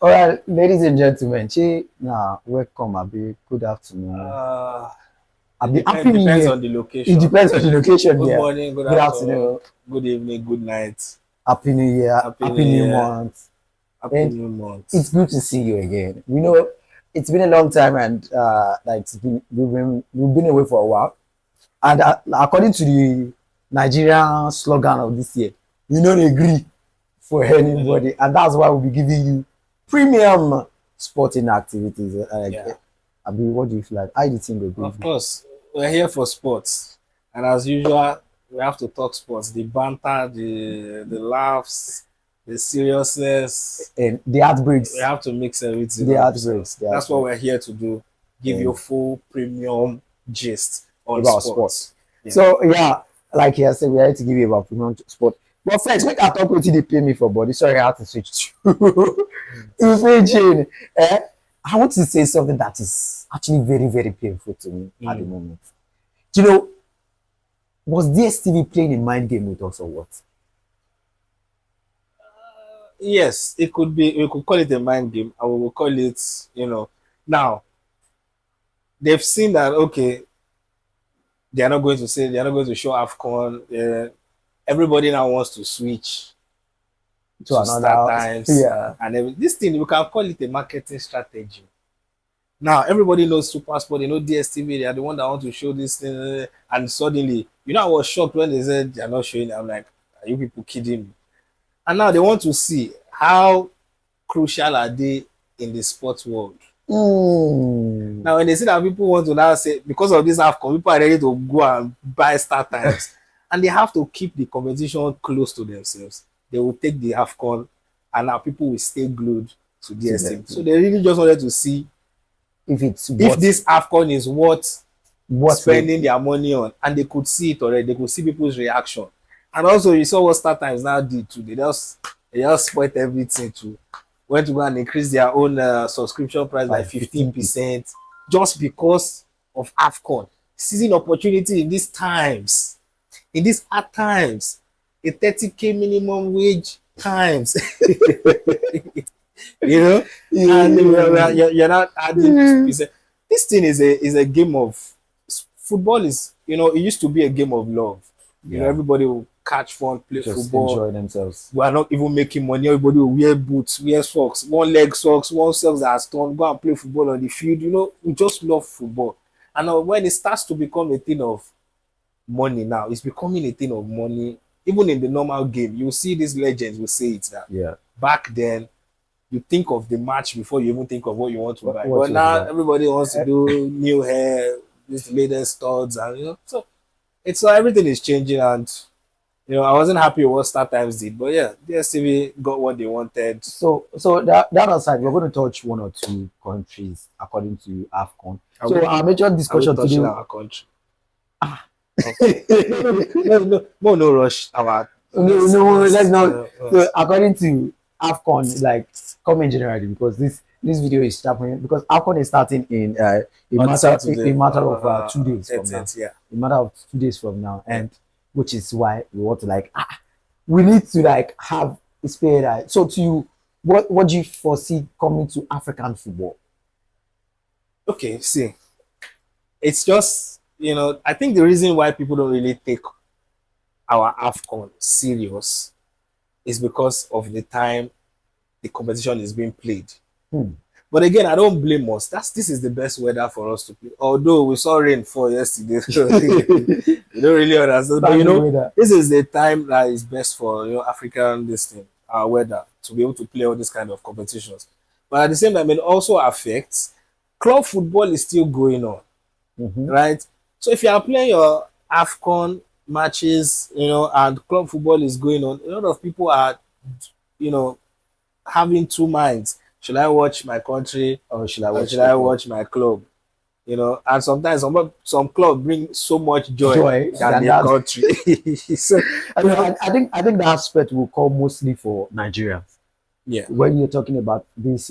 All right, ladies and gentlemen, welcome, Abi. Good afternoon. Uh, it Abi, happy New depends Year. on the It location. depends on the location, Good yeah. morning, good Good afternoon, afternoon. good evening, good night. Happy New Year. Happy Happy New New Year. Month. Happy And New Month. it's good to see you again. We know it's been a long time, and like we've been away for a while. And according to the Nigerian slogan of this year, we don't agree for anybody, and that's why we'll be giving you premium sporting activities. Yeah, Abi, what do you feel like? How do you think will of be? course. We're here for sports. And as usual, we have to talk sports. The banter, the laughs, the seriousness. And the We heartbreaks, have to mix everything the up. So heartbreaks, the that's what heartbreaks, we're here to do. Give you and full premium gist on about sport. sports. Yeah. So yeah, like I said, we are here to give you about premium sport. But first, make I talk with you. They pay me for body. Sorry, I had to switch to imagine. Eh? I want to say something that is actually very, very painful to me at the Mm. moment. Do you know, was DSTV playing a mind game with us or what? Yes, it could be. We could call it a mind game, and we will call it, Now they've seen that okay, they are not going to show Afcon. Everybody now wants to switch To to start another, times, yeah. and this thing we can call it a marketing strategy. Now everybody knows Super Sport, they know DSTV, they are the one that want to show this thing, and suddenly, I was shocked when they said they are not showing it. I'm like, are you people kidding me? And now they want to see how crucial are they in the sports world. Mm. Now, when they see that people want to now say, because of this AFCON, people are ready to go and buy start times. And they have to keep the competition close to themselves. They will take the AFCON, and now people will stay glued to To DSTV. them. So they really just wanted to see If it's if what this AFCON is worth we spending their money on. And they could see it already. They could see people's reaction. And also, you saw what start times now did too. They just spoiled everything too. Went to go and increase their own subscription price by by 15%. 15% just because of AFCON. Seizing opportunity in these times, in these hard times, a 30K minimum wage times, you know, and Yeah. you're not adding percent. This thing is a game of football. It used to be a game of love. Yeah. Everybody will catch fun, play Just football. enjoy themselves. We are not even making money. Everybody will wear boots, wear socks, one leg socks, one socks that has torn, go and play football on the field. We just love football. And when it starts to become a thing of money now, it's becoming a thing of money. Even in the normal game, you see these legends will say it that Yeah. back then you think of the match before you even think of what you want to buy. What But was now that? everybody wants to do new hair, this latest studs, and so everything is changing. And I wasn't happy with what Star Times did, but yeah, DSTV got what they wanted. So that aside, we're going to touch one or two countries according to AFCON. Are So we our major are we discussion touching today. our country? Okay. No rush. Our No, no, let's not. So let's according to AFCON, like coming generally, because this video is happening because AFCON is starting in on Saturday, a matter of 2 days from now. 30th, yeah. A matter of 2 days from now, Yeah. and which is why we want to we need to have a spare eye. So to you, what do you foresee coming to African football? Okay, see, it's just I think the reason why people don't really take our AFCON serious is because of the time the competition is being played. Hmm. But again, I don't blame us. This is the best weather for us to play. Although we saw rain fall yesterday, so we don't really understand. But Bad weather. this is the time that is best for African this thing, our weather, to be able to play all these kind of competitions. But at the same time, it also affects club football is still going on, Mhm. right? So if you are playing your AFCON matches, and club football is going on, a lot of people are, you know, having two minds. Should I watch my country Or should I or watch should the I club? watch my club? And sometimes some club bring so much joy Joy than than the that. country. So I mean, I think the aspect will come mostly for Nigeria yeah, when you're talking about this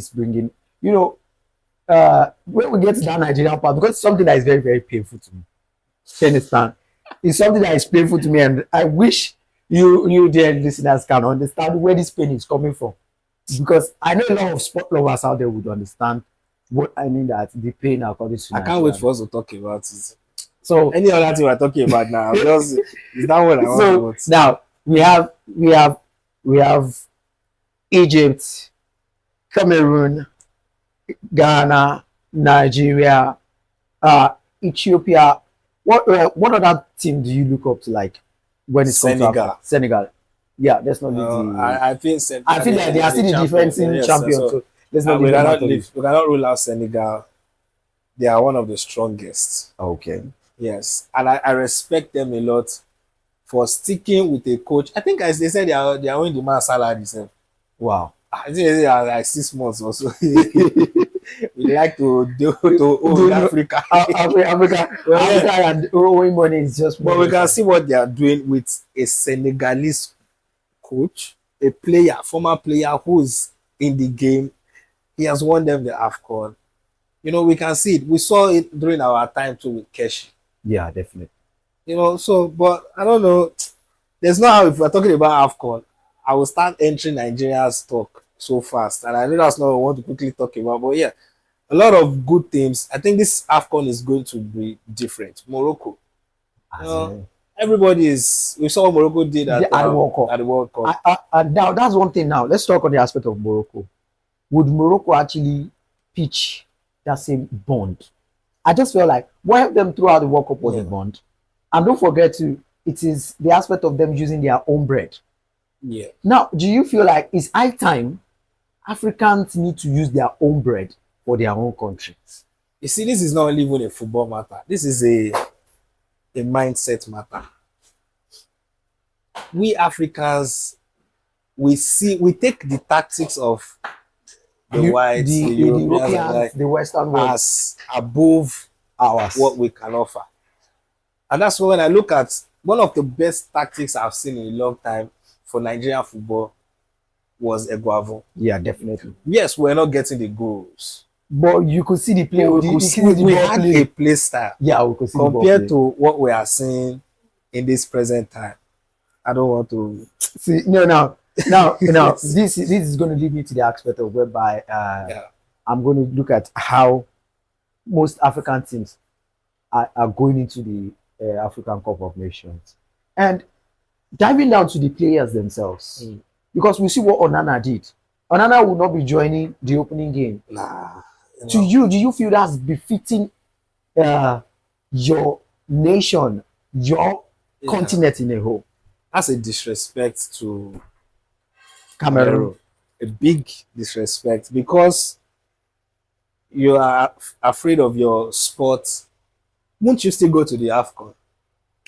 bringing, when we get to that Nigerian part, because it's something that is very, very painful to me. You understand? It's something that is painful to me, and I wish you dear listeners can understand where this pain is coming from. because I know a lot of sport lovers out there would understand what I mean that the pain according to I can't wait Nigeria. for us to talk about it. So Any other thing we're talking about now, I'm just is that what I want to so want? now we have Egypt, Cameroon, Ghana, Nigeria, uh, Ethiopia. What other team do you look up to, like, when it comes to Africa? Senegal. Senegal. Yeah, let's not leave the. I think I feel like they are the still the champion. defending Yes, champion, so so let's not leave them out of it. we cannot rule out Senegal. They are one of the strongest. Okay. Yes, and I respect them a lot for sticking with a coach. I think as they said they are owing the man salary. Sef. Wow. I think they are like 6 months or so. We like to do to own Africa. Africa, Well, Africa yeah. and owing money is just But money. we can see what they are doing with a Senegalese coach, a player, former player who's in the game. He has won them the AFCON. You know, we can see it. We saw it during our time too with Keshi. Yeah, definitely. You know, so but I don't know. There's no how if we're talking about AFCON, I will start entering Nigeria's talk so fast. And I know that's not what I want to quickly talk about. But yeah, a lot of good teams. I think this AFCON is going to be different. Morocco. You As know, everybody is we saw what Morocco did at the World Cup. at the World Cup. Now that's one thing. Now let's talk on the aspect of Morocco. Would Morocco actually pitch that same bond? I just feel like what helped them throughout the World Cup was a bond. And don't forget to, it is the aspect of them using their own bread. Yeah. Now, do you feel like it's high time Africans need to use their own bread for their own countries? You see, this is not only even a football matter. This is a mindset matter. We Africans, we take the tactics of the whites, the Europeans, and like, the Western world as above ours. what we can offer. And that's why when I look at one of the best tactics I've seen in a long time for Nigerian football was Eguavo. Yeah, definitely. Yes, we're not getting the goals. But you could see the play. We had a play style. Yeah, we could see compared to what we are seeing in this present time. I don't want to see. Now, this is going to lead me to the aspect of whereby I'm going to look at how most African teams are going into the African Cup of Nations, and diving down to the players themselves, because we see what Onana did. Onana will not be joining the opening game. Nah. To you, do you feel that's befitting your nation, your continent in a whole? That's a disrespect to Cameroon. A big disrespect, because you are afraid of your sport. Won't you still go to the AFCON?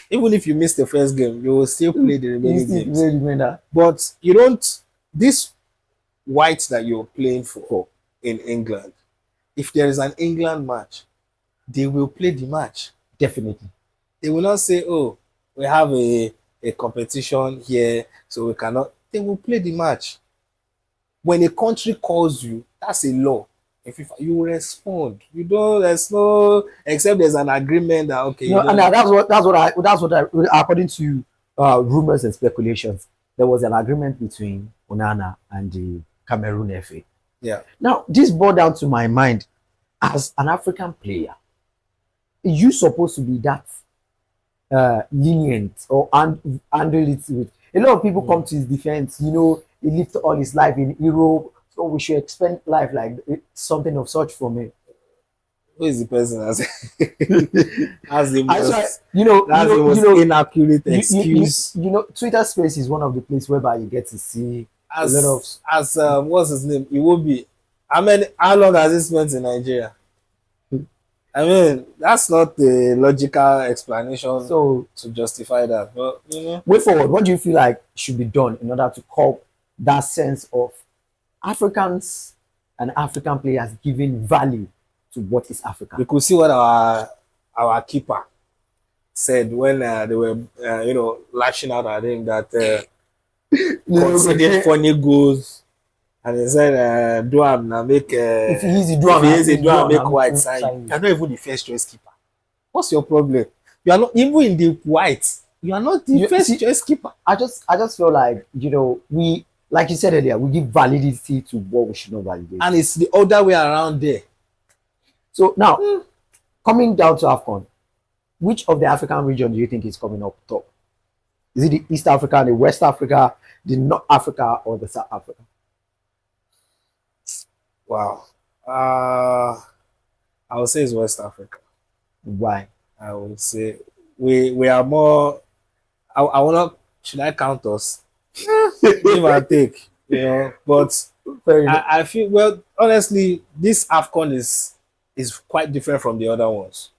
Even if you miss the first game, you will still play the remaining games. But you don't. This white that you're playing for in England, if there is an England match, they will play the match. Definitely. They will not say, oh, we have a competition here, so we cannot. They will play the match. When a country calls you, that's a law. If you respond, you don't. There's no, except there's an agreement that okay. No, and that's what I according to rumors and speculations, there was an agreement between Onana and the Cameroon FA. Yeah. Now this brought down to my mind, as an African player, you supposed to be that lenient or handle it with. A lot of people come to his defense. You know, he lived all his life in Europe, so we should expect life like something of such from him. Who is the person that's the most inaccurate excuse? You know, Twitter Space is one of the places whereby you get to see a lot of what's his name? It will be. I mean, how long has he spent in Nigeria? I mean, that's not the logical explanation to justify that. But you know, way forward, what do you feel like should be done in order to curb that sense of Africans and African players giving value to what is Africa? We could see what our keeper said when they were lashing out at him that conceded funny goals. And he said, do am now make if he easy do am make white sign. You're not even the first choice keeper. What's your problem? You are not even in the white. You are not the first choice keeper. I just feel like, you know, we like you said earlier, we give validity to what we should not validate. And it's the other way around there. So now, coming down to AFCON, which of the African region do you think is coming up top? Is it the East Africa, the West Africa, the North Africa, or the South Africa? Wow. I would say it's West Africa. Why? I would say we are more. I wanna. Should I count us? Give and take, you know. But I feel, well, honestly, this AFCON is quite different from the other ones.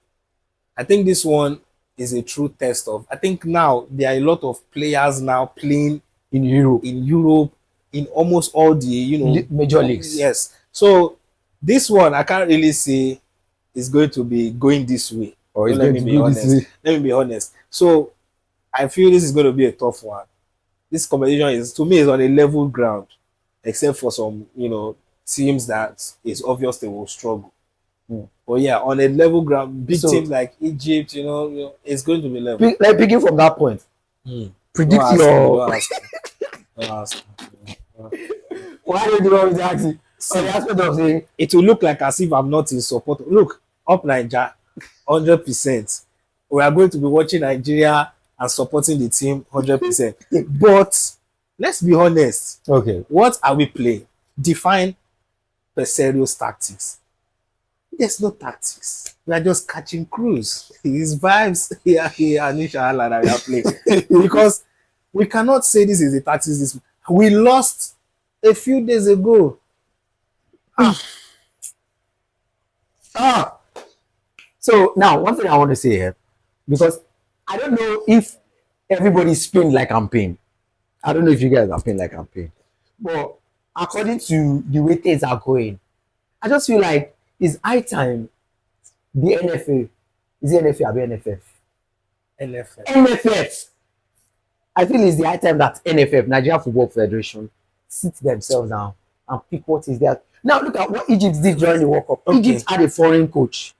I think this one is a true test of. I think now there are a lot of players now playing in Europe, in almost all the major leagues. Yes. So this one I can't really say is going to be going this way. Or let me be honest. Let me be honest. So I feel this is going to be a tough one. This competition is, to me, is on a level ground, except for some teams that it's obvious they will struggle. But yeah, on a level ground, big teams like Egypt, it's going to be level. Like picking from that point, predict your. Why do you always ask it? On the aspect of saying it will look like as if I'm not in support. Look, up Nigeria, 100%. We are going to be watching Nigeria and supporting the team 100%. But let's be honest. Okay. What are we playing? Define Peserio's tactics. There's no tactics. We are just catching cruise. His vibes here and inshallah that we are playing. Because we cannot say this is the tactics. We lost a few days ago. So now, one thing I want to say here, because I don't know if everybody's playing like I'm paying. I don't know if you guys are playing like I'm paying. But according to the way things are going, I just feel like it's high time the NFA, is it NFA or NFF? NFF. I feel it's the high time that NFF, Nigeria Football Federation, sit themselves down and pick what is there. Now look at what Egypt did during the World Cup. Okay. Egypt had a foreign coach,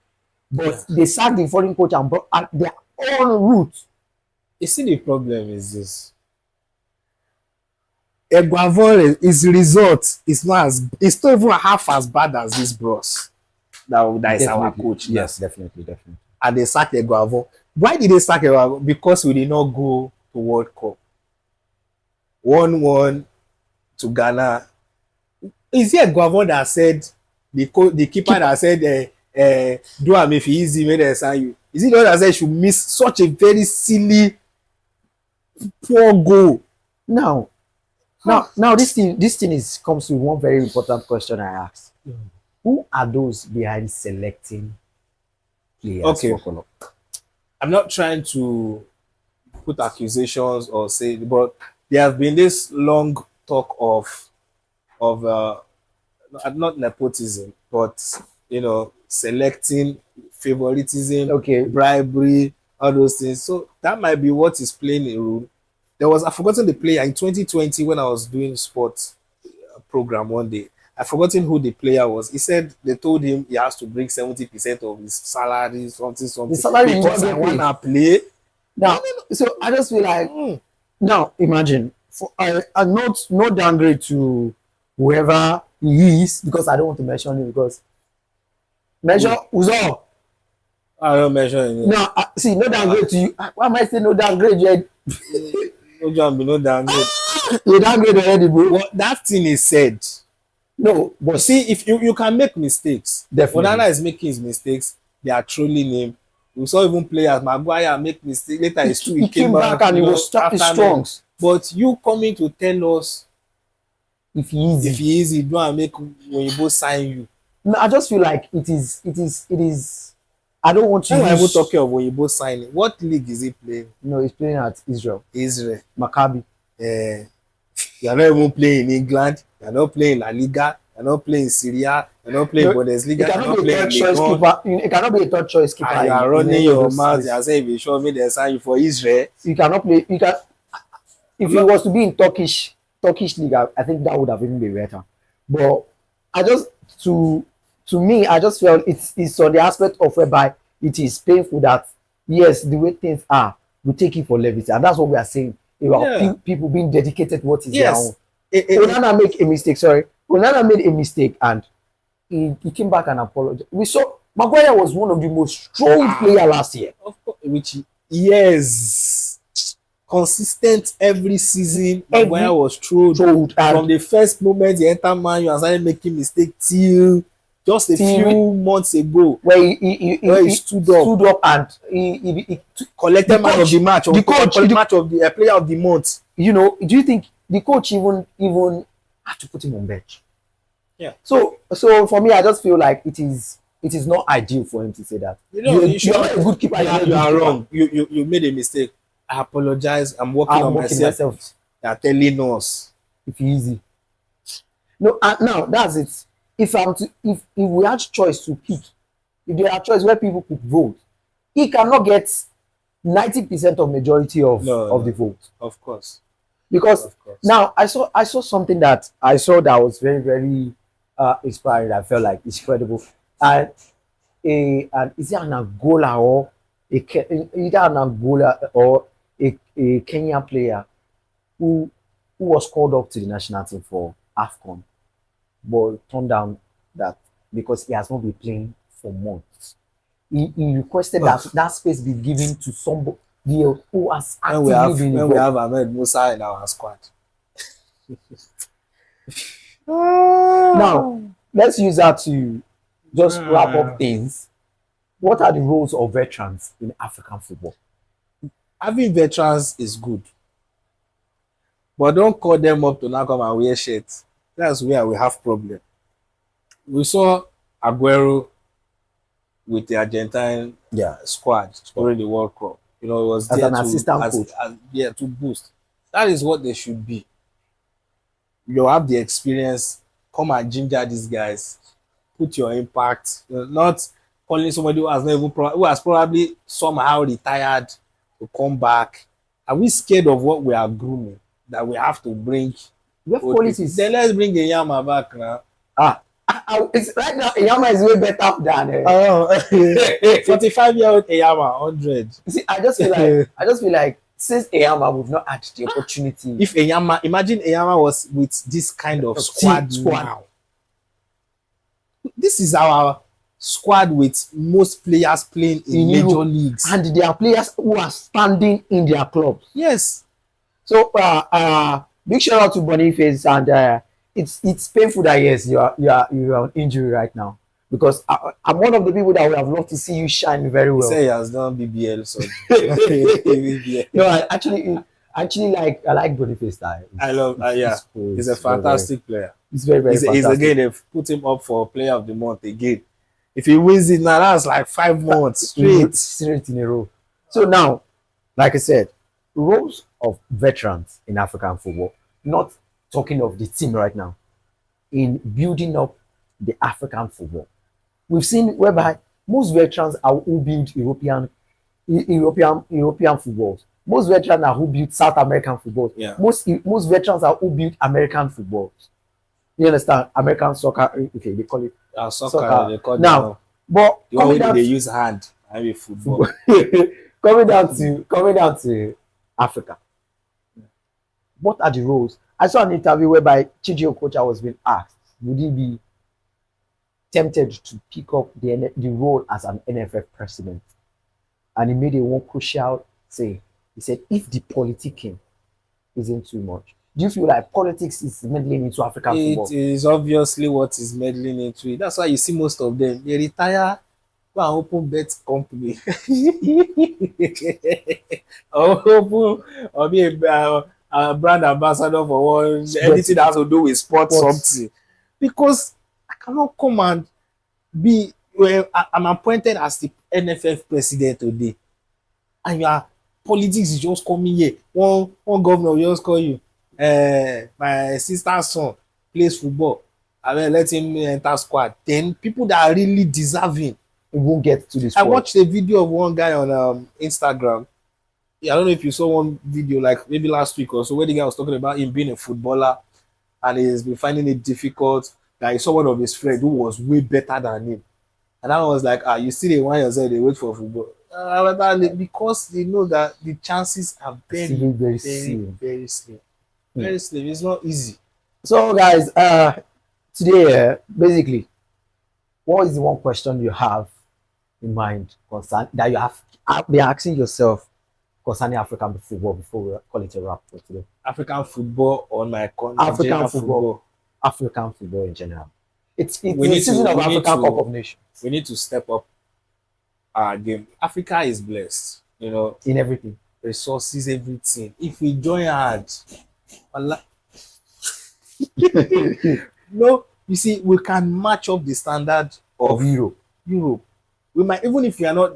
but they sacked the foreign coach and brought their own route. You see, the problem is this. Eguavon, his result is not even half as bad as this bros. That is our coach. Yes, definitely. And they sacked Eguavon. Why did they sack Eguavon? Because we did not go to World Cup. 1-1 to Ghana. Is it Eguavon that said the keeper that said do am if easy make them sign you? Is it the one that said you should miss such a very silly poor goal? Now this thing comes to one very important question I asked. Who are those behind selecting players? Okay. I'm not trying to put accusations or say, but there has been this long talk of not nepotism, but selecting favoritism, bribery, all those things. So that might be what is playing a role. I've forgotten the player in 2020 when I was doing sports program one day. I've forgotten who the player was. He said they told him he has to bring 70% of his salary, something. The salary because I want to play. Now, so I just feel like now imagine no downgrade to whoever he is, because I don't want to mention him because Uzor. I don't mention him. No, see, no downgrade to you. Why am I saying no downgrade yet? No downgrade. You downgrade already, bro. Well, that thing is said. No, but see, if you can make mistakes. Definitely. Onana is making his mistakes. They are trolling him. We saw even players, Maguire make mistakes. Later he came back and he was strong. But you coming to tell us if he easy, do and make when you both sign you. No, I just feel like it is. I don't want to. When I will talk of when you both signing. What league is he playing? No, he's playing at Israel. Maccabi. You are not even playing in England. You are not playing La Liga. You are not playing Syria. You are not playing Bundesliga. You cannot be a third choice keeper. And you are running your mouth. You are saying, if you show me the sign you for Israel. You cannot play. If it was to be in Turkish league, I think that would have even been better. But to me, I just felt it's on the aspect of whereby it is painful that yes, the way things are, we take it for levity, and that's what we are saying about people being dedicated to what is their own. Onana make a mistake. Sorry, Onana made a mistake and he came back and apologized. We saw Maguire was one of the most strong player last year. Of course, which yes, consistent every season. Maguire was thrown from the first moment he entered Man U and started making mistake till just a few months ago, where he stood up and he collected man of the match, the coach, the match of the player of the month. You know, do you think the coach even had to put him on bench? Yeah. So for me, I just feel like it is not ideal for him to say that. You know, you're not a good keeper. You are wrong. You made a mistake. I apologize. I'm working on myself. They are telling us it's easy. No, now that's it. If we had choice to pick, if there are choice where people could vote, he cannot get 90% of majority of the vote. Of course. Because now I saw something that was very, very inspiring. I felt like it's credible. And is it an Angola or either an Angola or a Kenyan player who was called up to the national team for AFCON, but turned down that because he has not been playing for months. He requested that space be given to somebody who has actively been involved. When we have Ahmed Musa in our squad. Now, let's use that to just wrap up things. What are the roles of veterans in African football? Having veterans is good, but don't call them up to now come and wear shirts. That's where we have problem. We saw Aguero with the Argentine squad during the World Cup. You know, it was as an assistant coach. To boost. That is what they should be. You have the experience. Come and ginger these guys. Put your impact. Not calling somebody who has not even who has probably somehow retired to come back. Are we scared of what we are grooming that we have to bring? Policies. Then let's bring Enyama back now. It's right now Enyama is way better than 45-year-old Enyama 100. See, I just feel like since Enyama we've not had the opportunity. If Enyama, imagine Enyama was with this kind of squad now. This is our squad with most players playing in major leagues, and there are players who are standing in their clubs. Yes. So big shout out to Boniface, and it's painful that yes you are on injury right now, because I'm one of the people that would have loved to see you shine very well. He say he has done BBL, so no, I like Boniface style. I love he's a fantastic player. He's very fantastic. He's again, they've put him up for player of the month again. If he wins it now, that's like 5 months straight in a row. So now, like I said, roles of veterans in African football, not talking of the team right now, in building up the African football. We've seen whereby most veterans are who build European footballs. Most veterans are who build South American footballs. Yeah. Most veterans are who build American footballs. You understand? American soccer, okay, they call it soccer. They call now. But they use hand. I mean football. coming down to Africa. What are the roles? I saw an interview whereby Chiji Okocha was being asked, would he be tempted to pick up the role as an NFF president? And he made a one crucial say. He said, if the politicking isn't too much, do you feel like politics is meddling into African football? It is obviously what is meddling into it. That's why you see most of them. They retire, go and open bet company. or be a brand ambassador for anything that has to do with sports something. Because I cannot come and be, I'm appointed as the NFF president today. And your politics is just coming here. One governor will just call you. My sister's son plays football. I mean, let him enter squad. Then people that are really deserving, it won't get to this. I watched a video of one guy on Instagram. I don't know if you saw one video like maybe last week or so, where the guy was talking about him being a footballer and he's been finding it difficult. That he saw one of his friends who was way better than him, and I was like, you see the one yourself, they wait for football. Because they know that the chances are very slim. Very slim. It's not easy. So guys, today basically, what is the one question you have in mind that you have been asking yourself concerning African football before we call it a wrap for today? African football on my African Nigerian football, football. African football in general. It's We the need to season of we need African Cup to of Nations we need to step up our game. Africa is blessed, in everything. resources, everything. If we join hard, wala- no, you see, we can match up the standard Of of Europe Europe. We might, even if we are not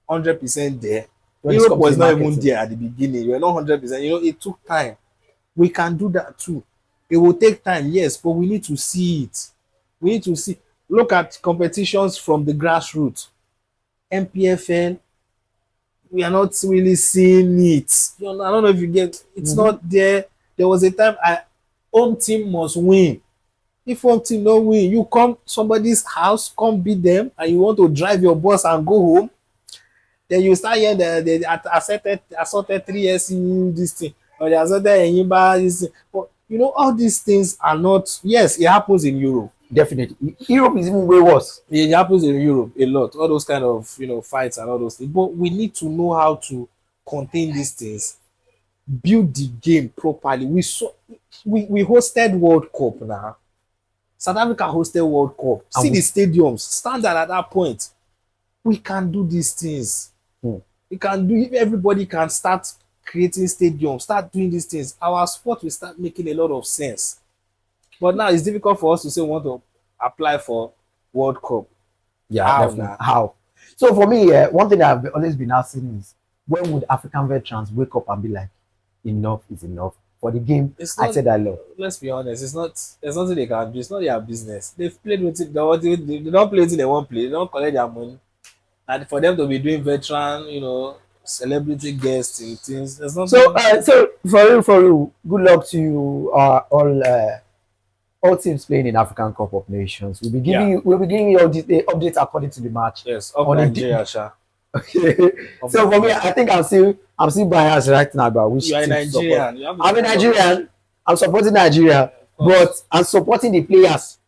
100% there. when it Europe comes to was the not even marketing. there at the beginning. We were not 100%. It took time. We can do that too. It will take time, yes, but we need to see it. We need to see. Look at competitions from the grassroots. MPFN, we are not really seeing it. I don't know if you get. It's Mhm. not there. There was a time home team must win. If home team no win, you come somebody's house, come beat them, and you want to drive your bus and go home. Then you start hearing the assaulted 3SU this thing, or the assaulted Enyimba this thing. But all these things are not. Yes, it happens in Europe. Definitely, Europe is even way worse. It happens in Europe a lot. All those kind of fights and all those things. But we need to know how to contain these things, build the game properly. We hosted World Cup now. South Africa hosted World Cup. See And the stadiums, standard at that point. We can do these things. Hmm. We can do if everybody can start creating stadiums, start doing these things. Our sport will start making a lot of sense. But now it's difficult for us to say we want to apply for World Cup. Yeah, How definitely. now? How? So for me, one thing that I've always been asking is when would African veterans wake up and be like, enough is enough for the game It's I not. said I love. Let's be honest. It's not. There's nothing they can do. It's not their business. They've played with it. They don't play it in they won't play. They don't collect their money. And for them to be doing veteran, celebrity guests and things, there's So, nothing. so for you, good luck to you, all teams playing in African Cup of Nations. Yeah. We'll be giving you all the updates according to the match. Yes. Of On Nigeria, Sha. Okay. Of So for me, Nigeria. I think I'm still biased right now about which You are a team to support. Nigerian. You have to I'm a support. Nigerian. I'm supporting Nigeria, Of but course. I'm supporting the players,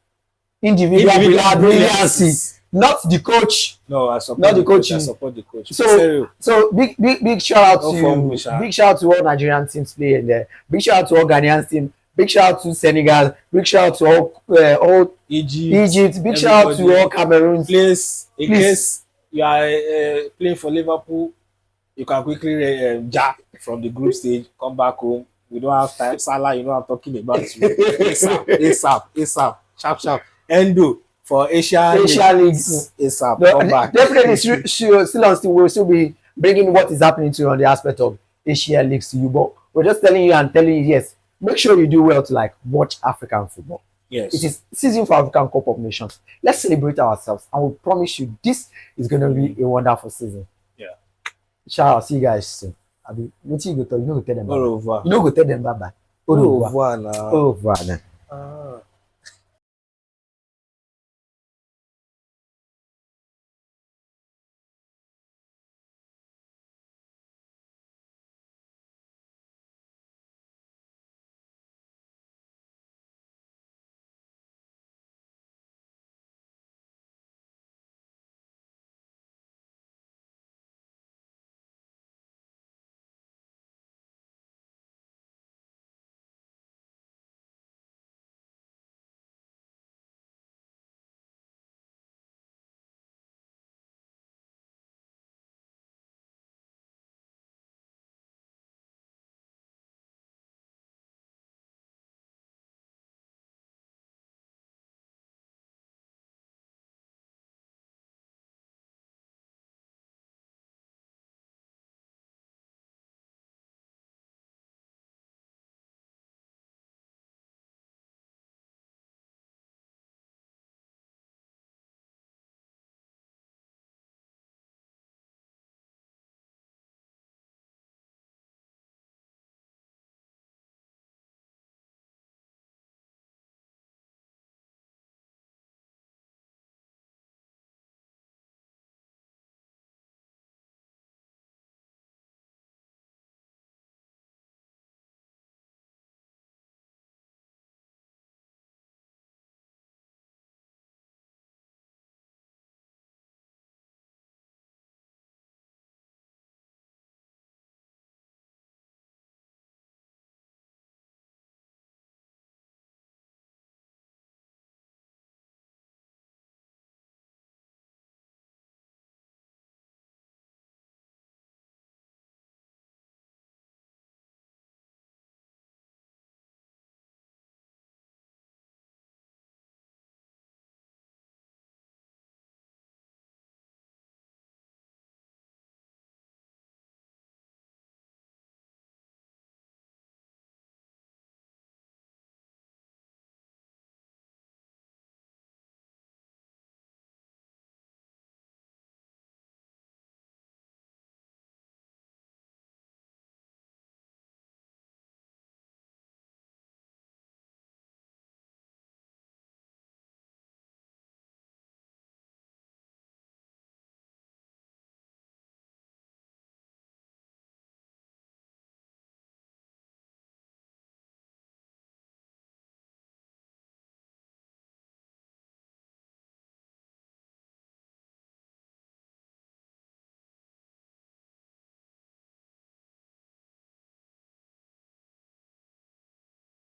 individual Individual brilliancy, brilliance. not the coach. No, I support Not the the coach. I coaching. support the coach. So, Serio. so big shout out No to form, Misha. big shout out to all Nigerian teams playing there. Big shout out to all Ghanaian team. Big shout out to Senegal. Big shout out to all Egypt. Big shout out to all Cameroons. Please, in Please. case you are playing for Liverpool, you can quickly jack from the group stage, come back home. We don't have time. Salah, I'm talking about you. ASAP, sharp. Endo for Asia League. ASAP, No, come back. definitely, still will still be bringing what is happening to you on the aspect of Asia leagues to you. But we're just telling you and telling you, yes, make sure you do well to like watch African football. Yes. It is season for African Cup of Nations. Let's celebrate ourselves, and we promise you this is going to be a wonderful season. Yeah. Ciao. See you guys soon. What you go tell? You know, go tell them. Au revoir. You know, go tell them bye bye. Au revoir now. Au revoir.